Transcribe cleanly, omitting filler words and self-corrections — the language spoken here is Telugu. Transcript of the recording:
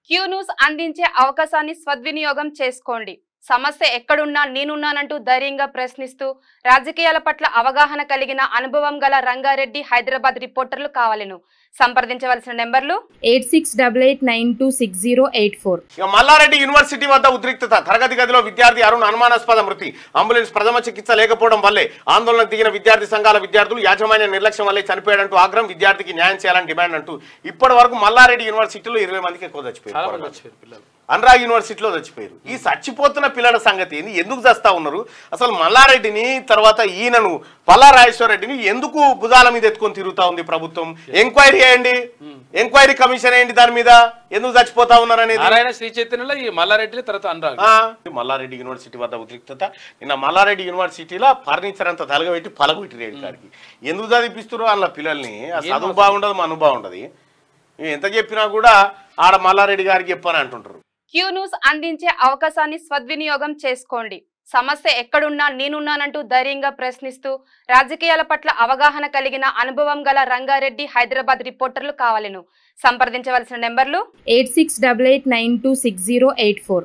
క్యూ న్యూస్ అందించే అవకాశాన్ని సద్వినియోగం చేసుకోండి. సమస్య ఎక్కడున్నా నేనున్నానంటూ ధైర్యంగా ప్రశ్నిస్తూ రాజకీయాల పట్ల అవగాహన కలిగిన అనుభవం గల రంగారెడ్డి హైదరాబాద్ రిపోర్టర్లు కావాలను. సంప్రదించవలసిన నెంబర్లు 8688960884. మల్లారెడ్డి యూనివర్సిటీ వద్ద ఉద్రిక్తత. తరగతి గదిలో విద్యార్థి అరుణ్ అనుమానాస్పద మృతి. అంబులెన్స్ ప్రథమ చికిత్స లేకపోవడం వల్లే ఆందోళనకు దిగిన విద్యార్థి సంఘాల విద్యార్థులు యాజమాన్య నిర్లక్ష్యం వల్లే చనిపోయాడంటూ ఆగ్రహం. విద్యార్థికి న్యాయం చేయాలని డిమాండ్ అంటూ ఇప్పటి వరకు మల్లారెడ్డి యూనివర్సిటీలో 20 మందికి ఎక్కువ చచ్చిపోయారు. అనురాగ్ యూనివర్సిటీలో చచ్చిపోయారు. ఈ చచ్చిపోతున్న పిల్లల సంగతి ఎందుకు చేస్తా ఉన్నారు? అసలు మల్లారెడ్డిని తర్వాత ఈయనను పల్లా రాజేశ్వర రెడ్డిని ఎందుకు భుజాల మీద ఎత్తుకొని తిరుగుతా ఉంది ప్రభుత్వం? ఎంక్వైరీ చేయండి, ఎంక్వైరీ కమిషన్ ఏంటి దాని మీద, ఎందుకు చచ్చిపోతా ఉన్నారు అనేది. శ్రీ చైతన్యలో ఈ మల్లారెడ్డి తర్వాత అనురాగ్. మల్లారెడ్డి యూనివర్సిటీ వద్ద ఉద్రిక్తత. నిన్న మల్లారెడ్డి యూనివర్సిటీలో ఫర్నిచర్ అంతా తలగబెట్టి పలగొట్టి రేడు కాడికి ఎందుకు చదివిపిస్తున్నారు వాళ్ళ పిల్లల్ని? చదువు బాగుండదు, మన బాగుండదు. ఎంత చెప్పినా కూడా ఆడ మల్లారెడ్డి గారికి చెప్పని అంటుంటారు. క్యూ న్యూస్ అందించే అవకాశాన్ని సద్వినియోగం చేసుకోండి. సమస్య ఎక్కడున్నా నేనున్నానంటూ ధైర్యంగా ప్రశ్నిస్తూ రాజకీయాల పట్ల అవగాహన కలిగిన అనుభవం గల రంగారెడ్డి హైదరాబాద్ రిపోర్టర్లు కావాలను. సంప్రదించవలసిన నెంబర్లు 8688960884.